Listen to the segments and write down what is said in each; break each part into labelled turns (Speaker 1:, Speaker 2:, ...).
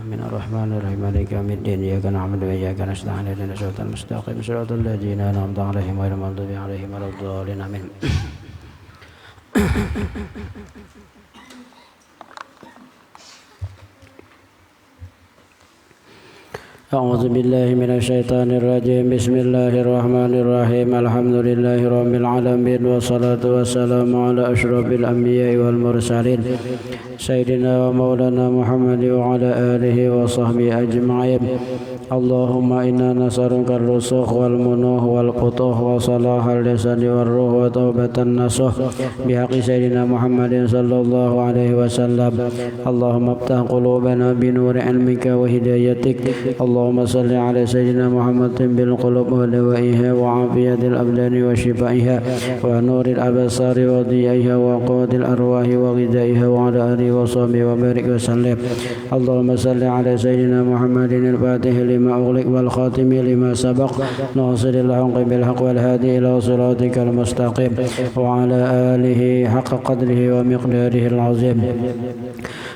Speaker 1: آمين الرحمن الرحيم مالك يوم الدين إياك نعبد وإياك نستعين اهدنا الصراط المستقيم صراط الذين أنعمت عليهم غير المغضوب عليهم ولا الضالين آمين. أعوذ بالله من الشيطان الرجيم بسم الله الرحمن الرحيم الحمد لله رب العالمين والصلاة والسلام على أشرف الأنبياء والمرسلين سيدنا ومولانا محمد وعلى آله وصحبه أجمعين. اللهم إنا نسألك الرسوخ والمنوح والفتوح وصلاح اللسان والروح وتوبة النصوح بحق سيدنا محمد صلى الله عليه وسلم. اللهم افتح قلوبنا بنور علمك وهدايتك. اللهم صل على سيدنا محمد بالقلوب ودوائها وعافية الأبدان وشفائها ونور الأبصار وضيائها وقوت الأرواح وغذائها وعلى آله وصحبه وبارك وسلم. اللهم صل على سيدنا محمد الفاتح لما أغلق والخاتم لما سبق ناصر الحق بالحق والهادي إلى صراطك المستقيم وعلى آله حق قدره ومقداره العظيم.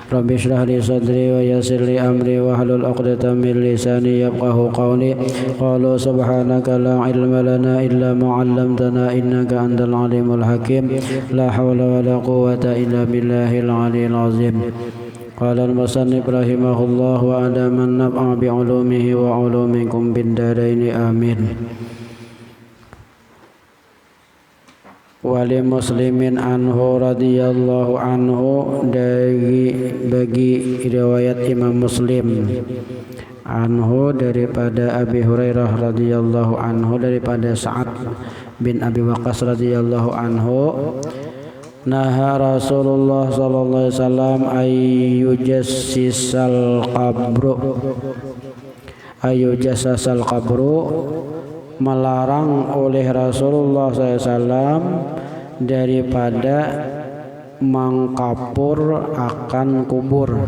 Speaker 1: رب اشرح لي صدري ويسر لي أمري واحلل عقدة من لساني يفقهوا قولي. قالوا سبحانك لا علم لنا إلا ما علمتنا إنك أنت العليم الحكيم. لا حول ولا قوة إلا بالله العلي العظيم. قال المصنف رحمه الله وأدام النفع بعلومه وعلومكم بالدارين آمين. Wali muslimin anhu radhiyallahu anhu bagi riwayat Imam Muslim anhu daripada Abi Hurairah radhiyallahu anhu daripada Sa'ad bin Abi Waqqas radhiyallahu anhu naha Rasulullah sallallahu alaihi wasallam ayyujassasal qabru melarang oleh Rasulullah SAW daripada mengkapur akan kubur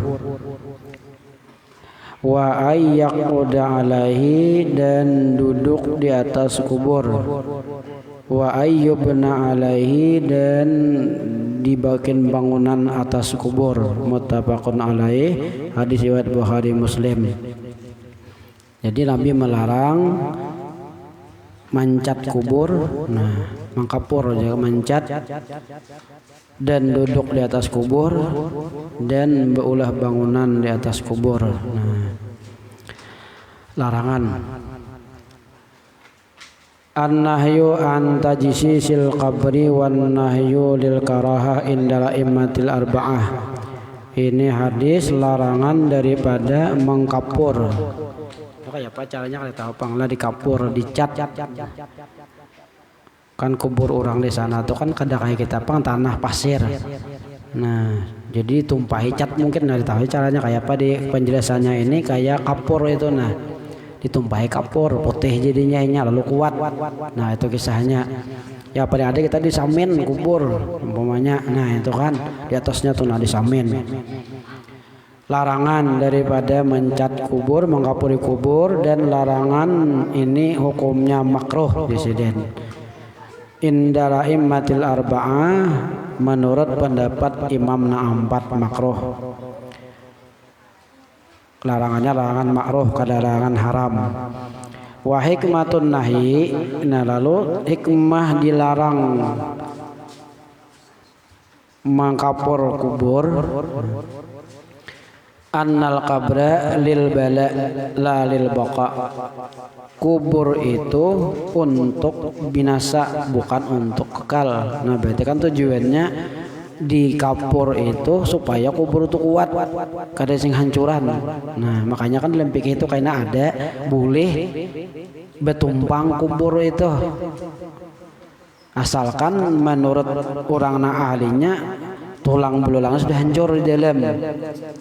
Speaker 1: wa ayyaquda alaihi dan duduk di atas kubur wa ayyubna alaihi dan dibikin bangunan atas kubur muttafaqun alaih hadis riwayat Bukhari Muslim. Jadi Nabi melarang mancat kubur, mengkapur aja mancat dan duduk di atas kubur dan berulah bangunan di atas kubur. Larangan. An-nahyu an tajsisil qabri wan nahyu lil karahah indal immatil arba'ah. Ini hadis larangan daripada mengkapur. Kayak apa caranya kalau tahu panglah dikapur, dicat. Kan kubur orang di sana tuh kan kada kayak kita pang tanah pasir. Nah, jadi tumpahi cat mungkin nggak tahu caranya kayak apa di penjelasannya ini kayak kapur itu nah. Ditumpahi kapur putih jadinya ini lalu kuat. Nah, itu kisahnya. Ya pada ada kita disamin kubur umpamanya. Nah, itu kan di atasnya tuh nah disamin. Larangan daripada mencat kubur, mengkapuri kubur dan larangan ini hukumnya makruh di sini. Indal immatil arba'ah menurut pendapat Imam Na'ampat makruh. Larangannya larangan makruh, kada larangan haram. Wa hikmatun nahi, nah lalu hikmah dilarang mengkapur kubur. Annal qabra lil bala la lil baqa. Kubur itu untuk binasa bukan untuk kekal. Nah, berarti kan tujuannya di kapur itu supaya kubur itu kuat, kada sing hancuran. Nah, makanya kan dalam fikih itu kayaknya ada boleh betumpang kubur itu. Asalkan menurut orang ahlinya tulang belulangnya sudah hancur di dalam.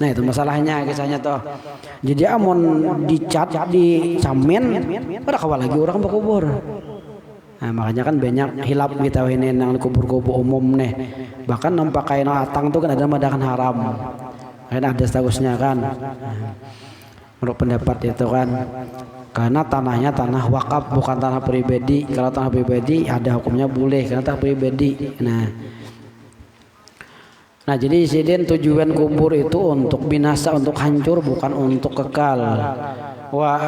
Speaker 1: Nah, itu masalahnya kisahnya toh. Jadi amun dicat disamin pada kawal lagi orang berkubur. Nah, makanya kan banyak hilap kita ini nang kubur-kubur umum nih. Bahkan nampak kain atang tuh kan ada madakan haram. Kan ada statusnya kan. Menurut pendapat itu kan karena tanahnya tanah wakaf bukan tanah pribadi. Kalau tanah pribadi ada hukumnya boleh karena tanah pribadi. Nah, Nah jadi sidin tujuan kubur itu untuk binasa, untuk hancur, bukan untuk kekal. Wa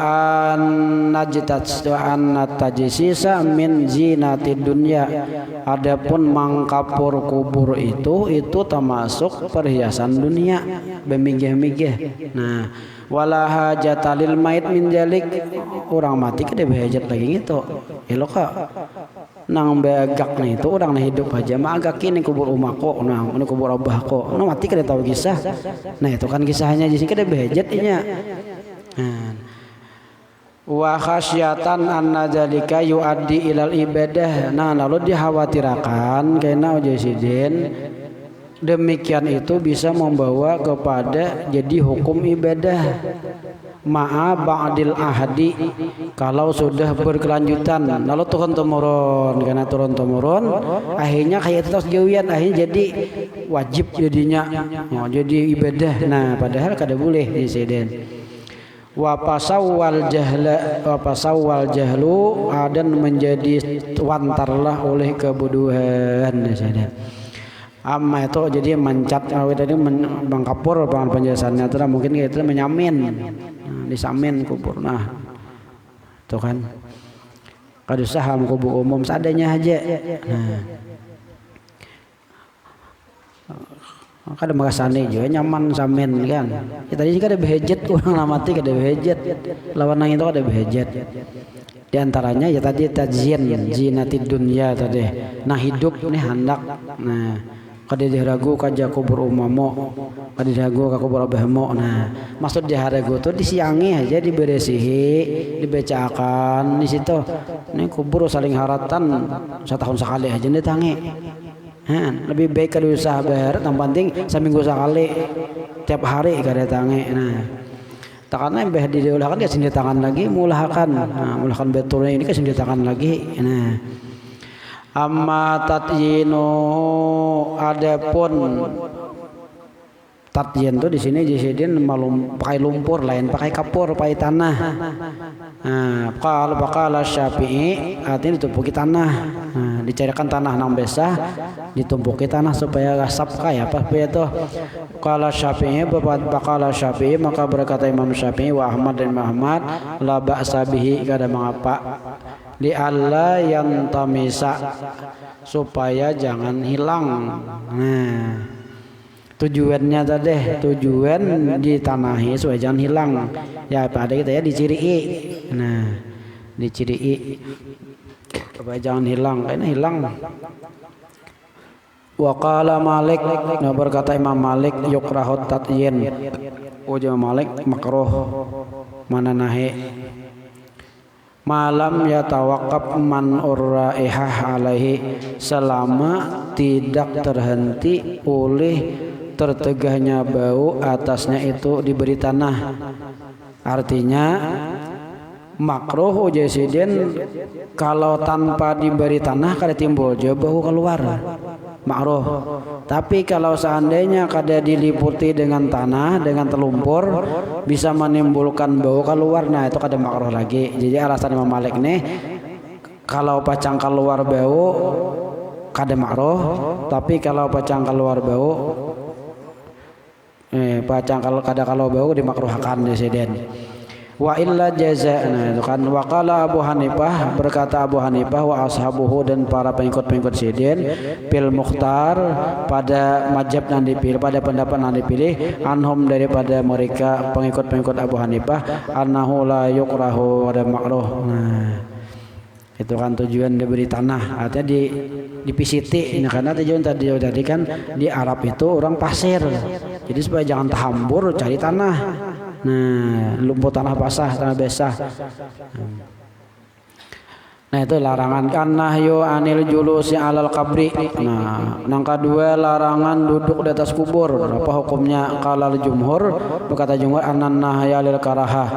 Speaker 1: an-najsisa min zinatid dunya. Adapun mangkapur kubur itu termasuk perhiasan dunia, bemigeh-migeh. Nah, wala hajatalil mait min jalik, orang mati kada behajat lagi gitu. Elok ka nang begak nih itu orang nah hidup aja mah agak kini kubur umako, nah ini kubur abah ko, nah mati kada tahu kisah. Nah itu kan kisahnya jadi kada behajat inya. Wa khasyatan anna zalika yuaddi ilal ibadah. Nah lalu dikhawatirkan karena ujasidin demikian itu bisa membawa kepada jadi hukum ibadah ma'a ba'dil ahdi, kalau sudah berkelanjutan lalu turun temurun, karena turun temurun akhirnya kayak terus gawian, akhirnya jadi wajib jadinya, jadi ibadah. Nah padahal kada boleh di seden. Wa pasawwal jahlu dan menjadi wantarlah oleh kebodohan di seden. Amma itu jadi mencat tadi mengkapur penjelasannya itu mungkin itu menyamin, disamin kubur. Nah itu kan kada saham kubur umum seadanya aja. Nah kada makasane juga nyaman samin kan. Ya, tadi juga ada behejet orang mati kada behejet. Lawan nang itu kada behejet. Di antaranya ya tadi tajzin zinatid dunya tadi. Nah hidup nih hendak. Nah kada diragu kaja kubur umamo, kada diragu ka kubur abahmo. Nah maksud diharagu tuh disiangi aja, diberesihi, dibacakan di situ. Ini kubur saling haratan setahun sekali aja ditangi. Lebih baik kada usah bayar, yang penting seminggu sekali, tiap hari kada tangi. Nah takana beh diulahkan dia sendiri tangan lagi, mulahkan. Nah mulahkan betulnya ini kan sendiri tangan lagi. Nah amma tatyinu, adapun tatyin tuh di sini jisidin pakai lumpur, lain pakai kapur, pakai tanah. Nah, kalau bakal Syafi'i artinya ditumpuki tanah. Nah, dicarikan tanah nang besar, ditumpuki tanah supaya gasap kayak apa itu. Kalau Syafi'i bakal Syafi'i, maka berkata Imam Syafi'i wa Ahmad dan Muhammad, la ba'sa bihi, kada mengapa. Li alla yantamisa, supaya jangan hilang. Nah tujuannya tadi tujuan ditanahi supaya jangan hilang ya, pada kita ya dicirii. Nah dicirii supaya jangan hilang, karena hilang. Wa qala Malik, nah berkata Imam Malik, yukrahut tatyin, ujar Malik makruh mana nahi malam ya tawakab man urraihah alaihi, selama tidak terhenti oleh tertegahnya bau atasnya itu diberi tanah. Artinya makruh ujasidin kalau tanpa diberi tanah kada timbul jauh bau keluar, makruh. Tapi kalau seandainya kada diliputi dengan tanah, dengan telumpur, bisa menimbulkan bau keluar, nah itu kada makruh lagi. Jadi alasan Imam Malik nih, kalau pacang keluar bau kada makruh, tapi kalau pacang keluar bau pacang kalau bau dimakruhkan di seden. Wa illa jaza, nah itu kan. Wa qala Abu Hanifah, berkata Abu Hanifah wa ashabuhu, dan para pengikut-pengikut sidin bil mukhtar, pada mazhab yang dipilih, pada pendapat yang dipilih, anhum daripada mereka pengikut-pengikut Abu Hanifah, annahu la yukrahu, ada makruh. Nah itu kan tujuan diberi tanah, artinya dipisiti. Nah, karena tujuan tadi kan di Arab itu orang pasir, jadi supaya jangan terhambur cari tanah. Nah lumpur tanah basah, tanah basah. Nah itu larangan kan nahyu anil julusi alal qabri. Nah yang kedua larangan duduk di atas kubur. Apa hukumnya? Kalau jumhur, berkata jumhur anan nahya lil karahah,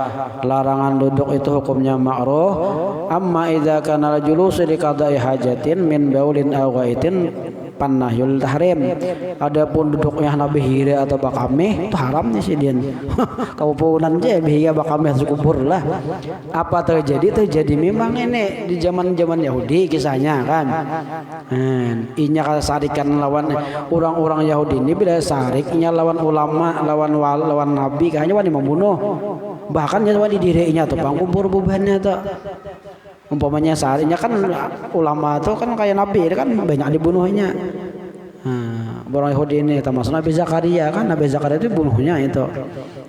Speaker 1: larangan duduk itu hukumnya makruh. Amma idza kana al julusu li qada'i hajatin min baulin aw ghaitin, panahyul tahrim. Adapun duduknya na behira atau bakame itu haramnya sih dia. Kaupunan je behira bakame kubur lah. Apa terjadi memang ini di zaman Yahudi kisahnya kan. Inya kalau sarikan lawan orang-orang Yahudi ini bila sariknya lawan ulama, lawan nabi kayaknya wani membunuh. Bahkan ya wani dirinya tuh bang kubur bubannya tuh. Umpamanya sarinya kan ulama tuh kan kayak nabi kan banyak dibunuhnya. Orang Yahudi ini termasuk Nabi Zakaria kan, Nabi Zakaria itu bunuhnya itu.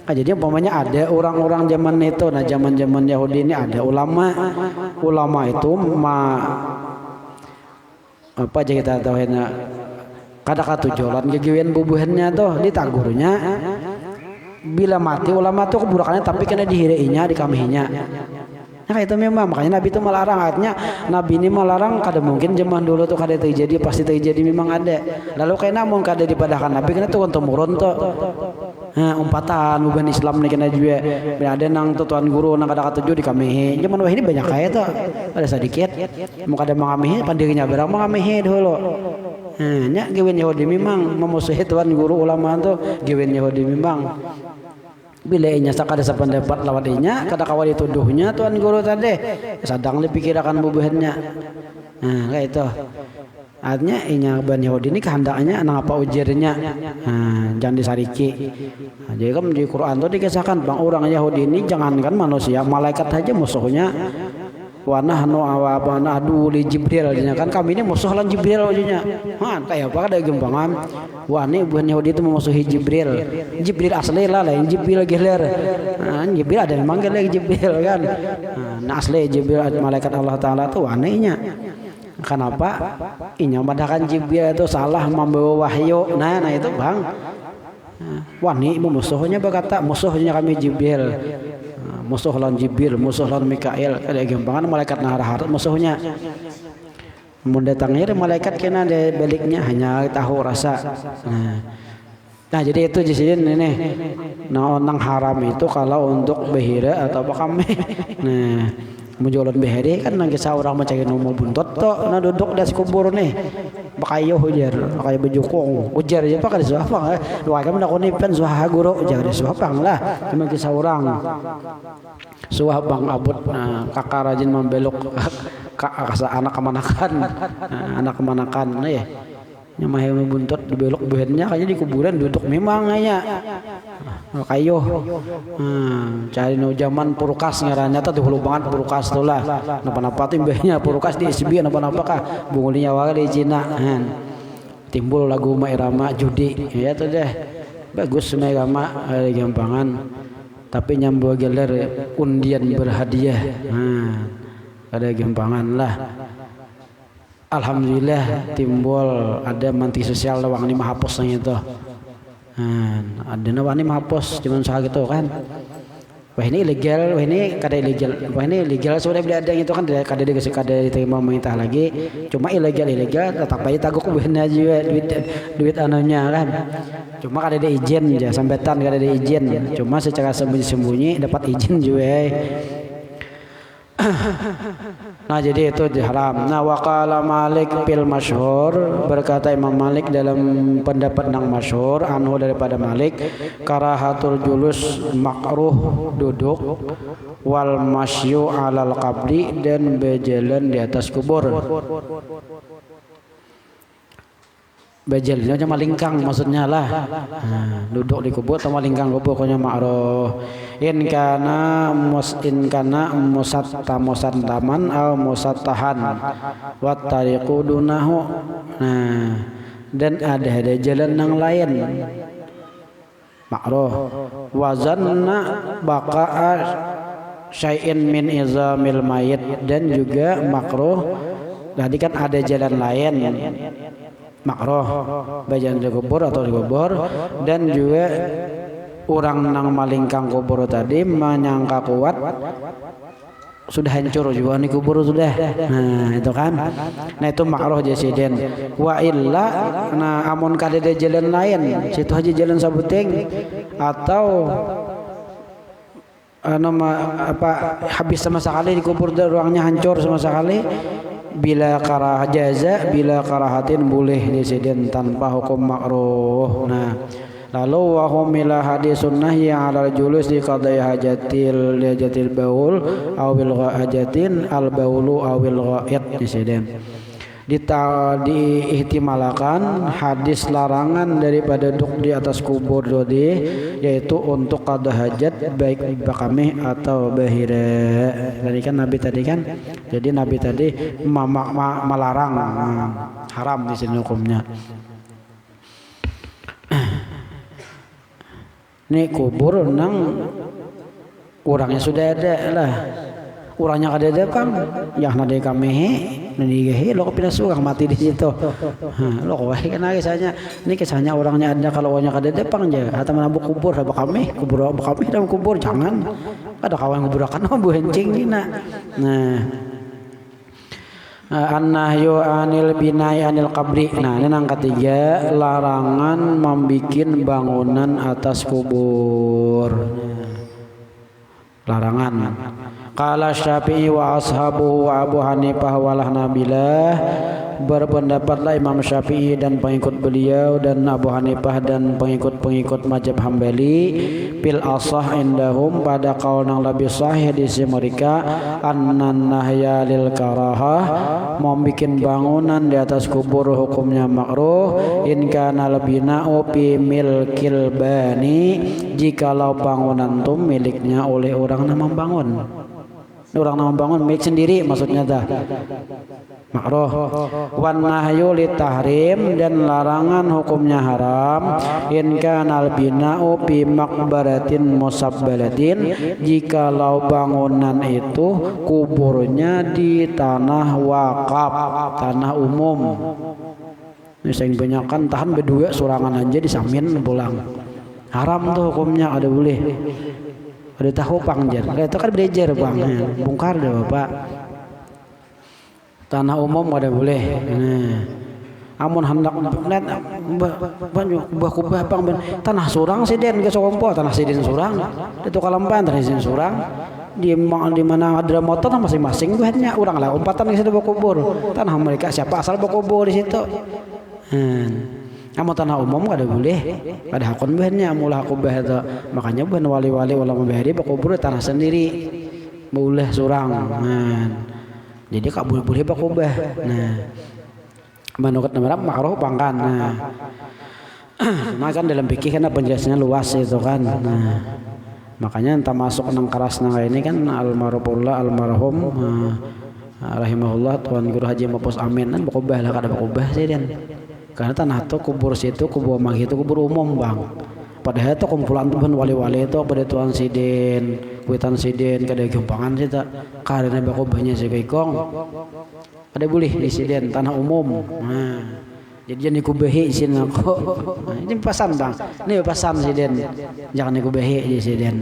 Speaker 1: Jadi umpamanya ada orang-orang zaman itu, nah zaman Yahudi ini ada ulama itu apa aja kita tahu ya, kata tujuan kegiatan bubuhannya tuh ditagurnya. Bila mati ulama tuh keburakannya tapi kena dihirainya, dikamihinya. Nah itu memang makanya Nabi itu melarang, artinya Nabi ini melarang kada mungkin zaman dulu tuh kada terjadi, pasti terjadi memang ada. Lalu kayak namun kada dipadahkan Nabi kena tuh untuk murun tuh. Umpatan bukan Islam nih kena juga. Ada nang tuan guru nang kada katuju di kami. Zaman wah ini banyak kayak tuh. Ada sedikit. Mau kada mengamihi pandirinya berang mengamihi dulu. Nya gawen Yahudi memang memusuhi tuan guru ulama tuh gawen Yahudi memang. Bila inya sakada sependapat lawan inya kada kawal dituduhnya tuan guru tadi sadang dipikirakan bubuhannya. Kayak itu artinya inya ban Yahudi ini kehendaknya nang apa ujarnya jangan disariki. Jadi kan di Quran itu dikisahkan bang orang Yahudi ini jangankan manusia malaikat aja musuhnya. Wa nahnu awabana adu li Jibril kan kami ini musuh lan Jibril ujungnya. Kayak apa ada gembangan. Wah ini bukan Yahudi itu memusuhi Jibril. Jibril asli lah lain Jibril geler. Jibril ada yang manggil lagi Jibril kan. Nah asli Jibril malaikat Allah Taala tuh anehnya. Kenapa? Inya padahal Jibril itu salah membawa wahyu. Nah itu bang. Wah ini musuhnya berkata musuhnya kami Jibril. Musuh lawan Jibril, musuh lawan Mikail, ada gampangan malaikat nahar musuhnya. Mendatangnya malaikat kena ada baliknya hanya tahu rasa. Nah jadi itu di sini ini. Nang haram itu kalau untuk behira atau bakame. Nah menjualan behira kan nang kisah orang mencari nomor buntut tuh, nah duduk di kubur nih. Bakayo ujar, bakayo bejukong, ujar aja pakai suapang. Dua kali nak unipan suah guru ujar di suapang lah. Cuma kisah orang. Suapang abut kakak rajin membelok anak kemanakan nih. Nyamah yang buntut dibelok behennya kayaknya di kuburan duduk memang kayaknya. Kayo cari no zaman Purkas ngarannya tuh dulu banget Purkas tuh lah napa-napa timbahnya Purkas di SB napa-napa kah bungulinya wae di Cina timbul lagu Mairama judi ya tuh deh bagus Mairama ada gampangan tapi nyambu gelar undian berhadiah ada gampangan lah. Alhamdulillah timbul ada manti sosial lawang ini mahapusnya itu. Ada nawani mahapus cuman soal gitu kan. Wah ini ilegal, wah ini kada ilegal. Wah ini ilegal sudah beli ada itu kan kada diterima pemerintah lagi. Cuma ilegal tetap aja taguk bener juga duit anunya kan. Cuma kada ada izin aja sambetan kada ada izin. Cuma secara sembunyi-sembunyi dapat izin juga. Nah jadi itu diharam. Nah waqala Malik fil masyhur berkata Imam Malik dalam pendapat yang masyhur anhu daripada Malik karahatul julus makruh duduk wal masyu alal qabri dan berjalan di atas kubur. Bejelnya cuma lingkang maksudnya lah. Duduk di kubur sama lingkang kubur pokoknya makruh. In kana musattaman au musattahan wa tariqu dunahu. Dan ada jalan yang lain. Makruh. Wa zanna baqa'a syai'in min izamil mayit dan juga makruh. Tadi kan ada jalan lain. Makruh bagian di kubur atau di kubur dan juga orang nang malingkang kubur tadi menyangka kuat sudah hancur juga di kubur sudah. Nah itu kan, nah itu makruh jasiden. Wa illa nah amun kada ada jalan lain situ aja jalan sabuting atau habis sama sekali di kubur ruangnya hancur sama sekali. bila karah jaza bila karahatin boleh disiden tanpa hukum makruh. Nah, lalu wa humila hadisun nahyi 'alal julus di qadai hajatil baul awil hajatin al baulu awil ghaid disiden. Diihtimalakan hadis larangan daripada duduk di atas kubur dodi, yaitu untuk qada hajat baik bakamih atau bahira. Tadi kan Nabi tadi kan, jadi Nabi tadi melarang, haram di sini hukumnya. Ini kubur nang orangnya sudah ada lah. Orangnya kada ada kan, yang nade kami nanti lo pindah suka mati di situ. Lo kau kan kisahnya, ini kisahnya orangnya ada kalau orangnya kada ada pang aja. Atau menabuk kubur, apa kami dalam kubur jangan. Ada kawan kuburakan bu hencing ni nak. Nah, an-nahyu anil binai anil qabri. Nah, ini yang ketiga, larangan membikin bangunan atas kubur. Larangan. Qala Syafi'i wa ashabuhu wa Abu Hanifah walah nabilah. Berpendapatlah Imam Syafi'i dan pengikut beliau dan Abu Hanifah dan pengikut-pengikut mazhab Hambali bil asah indahum pada qaul nang lebih sahih di sisi mereka annan nahya lil karahah, mau bikin bangunan di atas kubur hukumnya makruh in kana labina'u fi milkil bani, jikalau bangunan itu miliknya oleh orang yang membangun. Orang yang membangun milik sendiri maksudnya dah makruh. Wan nahyu litahrim, dan larangan hukumnya haram in kanal bina'u fi maqbaratin musabbalatin, jikalau bangunan itu kuburnya di tanah wakaf, tanah umum. Misalnya banyakan tahan berdua sorangan aja disamin pulang, haram tuh hukumnya, ada boleh. Ada tahu pangjar, itu kan belajar bang, bongkar deh bapak. Tanah umum ada boleh. Amun hendak net kubah bang tanah surang siden ke Sokompo, tanah siden surang itu Kalampan, tanah siden surang di mana ada motor masing-masing buatnya orang lah umpatan di situ berkubur, tanah mereka siapa asal berkubur di situ. Kamu tanah umum kada boleh, kada hakun bahannya mulah kubah itu. Makanya bahan wali-wali ulama bahari berkubur tanah sendiri, boleh surang. Jadi kak boleh berkubah. Nah, menurut nama makruh pangkan. Nah, cuma kan dalam fikih kan penjelasannya luas itu kan. Nah, makanya entah masuk nang keras nang ini kan almarhum rahimahullah Tuan Guru Haji Mapus Amin kan berkubah lah, kada berkubah sih dan. Karena tanah itu kubur situ, kubur mag itu kubur umum bang. Padahal itu kumpulan tuhan wali-wali itu pada tuan sidin, kuitan sidin, kada gempangan sih tak. Karena bakubahnya si kaikong, ada boleh di sidin tanah umum. Nah, jadi jangan dikubahi sini aku. Nah, ini pesan bang, ini pesan sidin, jangan dikubahi di sidin.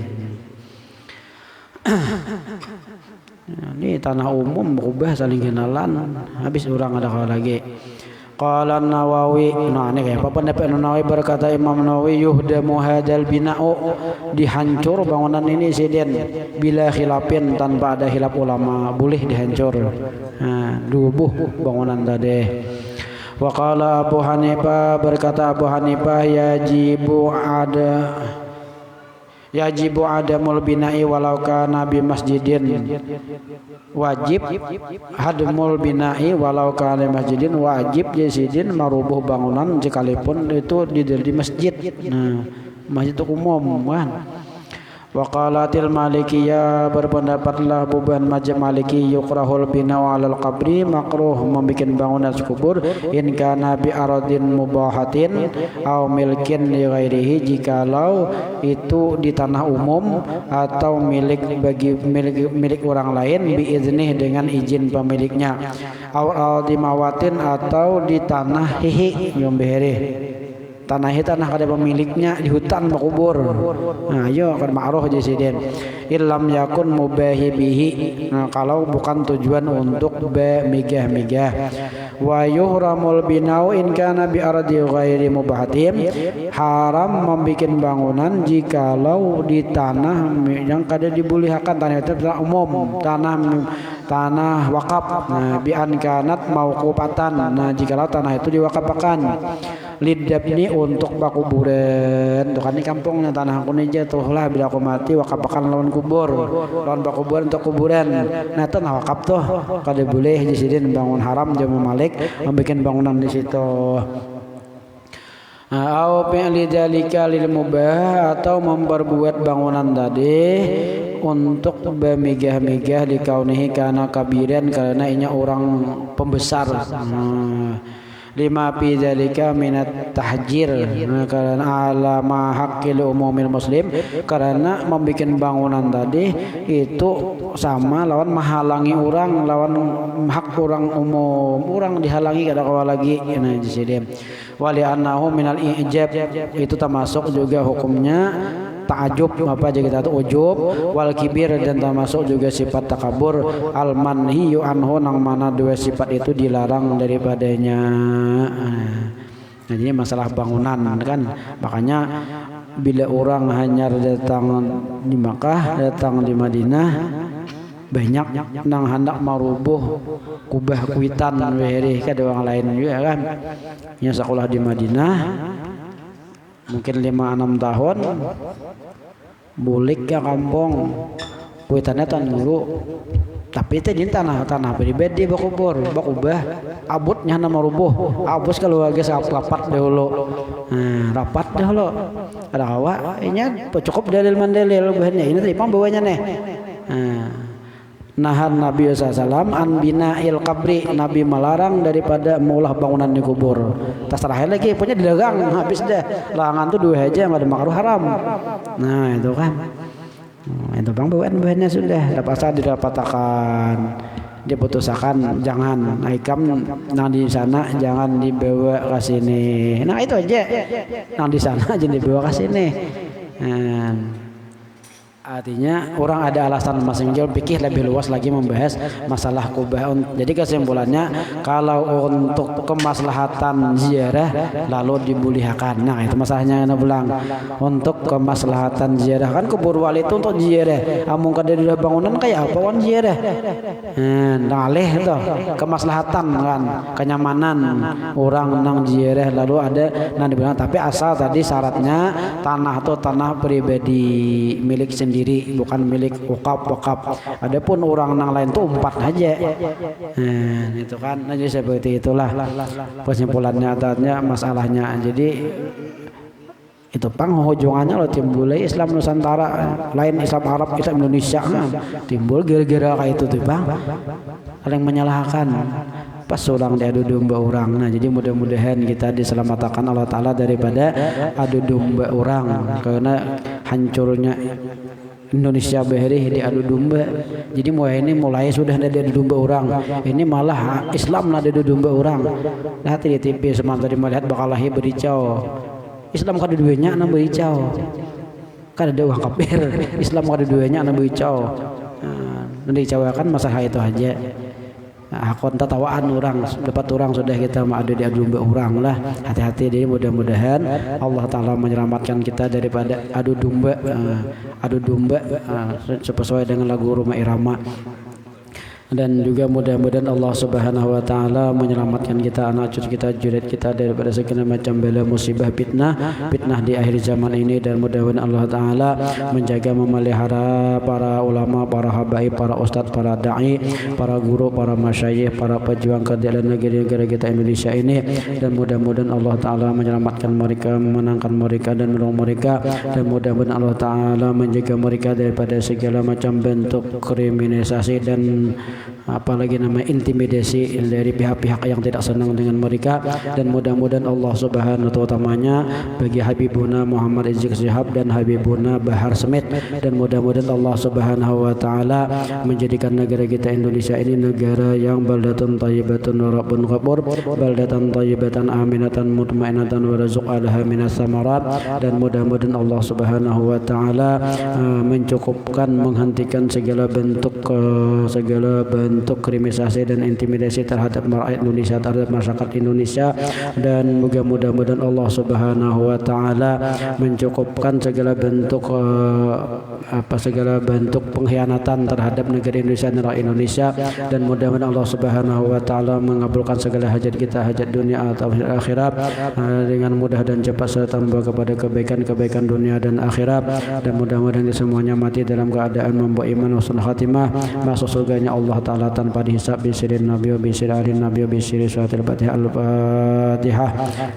Speaker 1: Ini tanah umum berubah saling kenalan, habis orang ada kalau lagi. Qala Nawawi, nah ini kayak apa pendapat Nawawi, berkata Imam Nawawi yuhdamu hadzal bina'u, dihancur bangunan ini siden bila khilafin, tanpa ada khilaf ulama, boleh dihancur. Nah, dubuh bangunan tadi. Wa qala Abu Hanifah, berkata Abu Hanifah yajibu adamul bina'i walau kana bi masjidin, wajib hadmul bina'i walau kana masjidin, wajib jasidin marubuh bangunan sekalipun itu di masjid. Nah, masjid itu umum kan. Wa qalatil malikiyah, berpendapatlah buban mazhab maliki yukrahul bina'u 'alal qabri, makruh membikin bangunan kubur in kana bi aradin mubahatin aw milkin li ghairihi, jikalau itu di tanah umum atau milik orang lain bi iznih, dengan izin pemiliknya, aw dimawatin atau di tanah hihi yang behereh, tanah itu tanah kada pemiliknya di hutan makubur. Nah ayo kan ma'ruh jasiden illam yakun mubahi bihi. Nah kalau bukan tujuan untuk megah-megah. Wa yuhramul binau in kana bi ardi ghairi mubahatin. Haram membikin bangunan jikalau di tanah yang kada dibolehkan. Tanah itu umum, tanah wakaf. Nah bi an kanat mauqufatan. Nah jikalau tanah itu diwakafkan lidabni untuk pakuburan. Tuh kan di kampungnya tanah aku aja tuh lah bila aku mati wakafkan lawan kubur, lawan pakuburan untuk kuburan. Nah tanah wakaf tuh kada boleh jasidin bangun haram jamu malik membikin bangunan di situ. Au fi'li dzalika lil mubah atau memperbuat bangunan tadi untuk bermegah-megah di kaunihi kana kabiran karena inya orang pembesar. Lima fi dzalika minat tahjir karena alama haqqil umumil muslim karena membuat bangunan tadi itu sama lawan menghalangi orang lawan hak orang umum orang dihalangi kada kawa lagi nah jadi wali annahu minal ijab itu termasuk juga hukumnya ta'ajub apa aja kita tuh ujub wal kibir dan termasuk juga sifat takabur al manhiyu anhu nang mana dua sifat itu dilarang daripadanya. Nah jadi masalah bangunan kan makanya bila orang hanya datang di Makkah datang di Madinah banyak nang hendak marubuh kubah kuitan weheri kada orang lain juga kan yang sekolah di Madinah mungkin 5-6 tahun bulik ke kampung kuitannya tan dulu tapi itu di tanah pribadi bakubur bakubah abutnya nama rubuh abus kalau agak rapat dahulu rapat dahulu ada hawa ini cukup dalil mandalil bahannya ini tadi pembawanya nih nahan Nabi SAW an bina'il qabri Nabi melarang daripada maulah bangunan di kubur terserah lagi punya didagang habis dah larangan tuh dua aja yang ada makruh haram nah itu kan itu bang bawaannya sudah dapat saat didapatkan diputuskan jangan ikam nang di sana jangan dibawa ke sini nah itu aja nang di sana jangan dibawa ke sini artinya orang ada alasan masing-masing pikir lebih luas lagi membahas masalah kubah. Jadi kesimpulannya kalau untuk kemaslahatan ziarah lalu dibolehkan. Nah itu masalahnya yang bilang untuk kemaslahatan ziarah kan kubur wali itu untuk ziarah. Amun kada ada bangunan kayak apa wan ziarah? Ngalih itu kemaslahatan kan kenyamanan orang nang ziarah lalu ada nang dibilang tapi asal tadi syaratnya tanah atau tanah pribadi milik sendiri bukan milik wakaf. Adapun orang nang lain tuh umpat aja. Itu kan aja seperti itulah kesimpulannya artinya masalahnya. Jadi itu penghujungannya lo timbul Islam Nusantara lain Islam Arab Islam Indonesia timbul gara-gara kayak itu tuh bang ada yang menyalahkan pas orang diadu domba orang. Nah jadi mudah-mudahan kita diselamatkan Allah Ta'ala daripada adu domba orang karena hancurnya Indonesia beheri diadu domba. Jadi mulai sudah ada diadu domba orang ini malah Islam ada diadu domba orang. Nah di TV semasa melihat bakal lahir bericau Islam kada duanya na bericau kada ada wah kafir Islam kada duanya na bericau nanti cawakan masalah itu aja. Konta tawaan orang dapat orang sudah kita mau ada di adu domba orang lah hati-hati jadi mudah-mudahan Allah Ta'ala menyelamatkan kita daripada adu domba sesuai dengan lagu Rumah Irama dan juga mudah-mudahan Allah Subhanahu wa taala menyelamatkan kita anak cucu kita jurid kita daripada segala macam bala musibah fitnah di akhir zaman ini dan mudah-mudahan Allah Ta'ala menjaga memelihara para ulama para habaib para ustadz para dai para guru para masyayikh para pejuang keadilan negara kita Indonesia ini dan mudah-mudahan Allah Ta'ala menyelamatkan mereka memenangkan mereka dan menolong mereka dan mudah-mudahan Allah Ta'ala menjaga mereka daripada segala macam bentuk kriminalisasi dan apalagi nama intimidasi dari pihak-pihak yang tidak senang dengan mereka, dan mudah-mudahan Allah Subhanahu wa ta'ala bagi Habibuna Muhammad Rizik Syihab dan Habibuna Bahar Smith, dan mudah-mudahan Allah Subhanahu wa ta'ala menjadikan negara kita Indonesia ini negara yang baldatun thayyibatun rabbun ghafur, baldatan thayyibatan aminatan mutmainatan wa razaq alaha minas samarat, dan mudah-mudahan Allah Subhanahu wa ta'ala mencukupkan menghentikan segala bentuk kriminalisasi dan intimidasi terhadap rakyat Indonesia, terhadap masyarakat Indonesia, dan mudah-mudahan Allah Subhanahu wa ta'ala mencukupkan segala bentuk pengkhianatan terhadap negara Indonesia dan rakyat Indonesia, dan mudah-mudahan Allah Subhanahu wa ta'ala mengabulkan segala hajat kita, hajat dunia atau akhirat dengan mudah dan cepat, serta membawa kepada kebaikan dunia dan akhirat, dan mudah-mudahan semuanya mati dalam keadaan membawa iman husnul khatimah, masuk surganya Allah Ta'ala tanpa dihisab, bisirin nabi wa bisirin alin nabi wa bisirin suhatil fatihah. Al-Fatihah.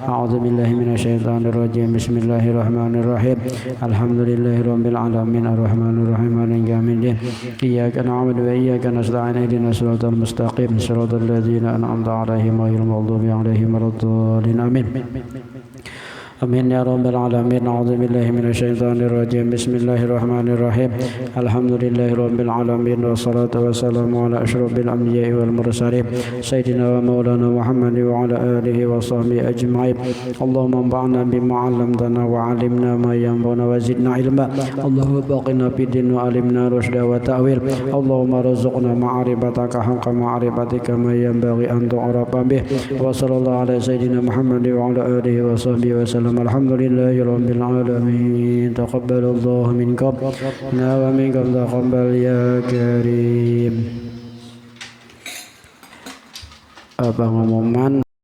Speaker 1: A'udzubillahi minasyaitonirrajim. Bismillahirrahmanirrahim. Alhamdulillahirabbil alamin arrahmanir rahim maliki yaumiddin. Iyyaka na'budu wa iyyaka nasta'in ihdinas siratal mustaqim siratal ladzina an'amta 'alaihim ghairil maghdubi 'alaihim waladdallin. Amin. Amin ya rabbal alamin. A'udzubillahi minasyaitonir rajim. Bismillahirrahmanirrahim. Alhamdulillahirabbil alamin wassalatu wassalamu ala asyrofil anbiya'i wal mursalin sayyidina wa maulana Muhammad wa ala alihi wa sahbihi ajma'in. Allahumma anfa'na bima 'allamtana wa 'allimna ma yanfa'una wa zidna ilma. Allahumma baqina fid din wa 'allimna rusyda wa ta'wil. Allahumma rzuqna ma'rifataka haqqa ma'rifatika ma yanbaghi an tu'rafa bih. Wa sallallahu ala sayyidina Muhammad wa ala alihi wa sahbihi wa sallam. Alhamdulillahi rabbil alamin. Taqabbalallahu minkum wa minkum taqabbal ya karim. Pengumuman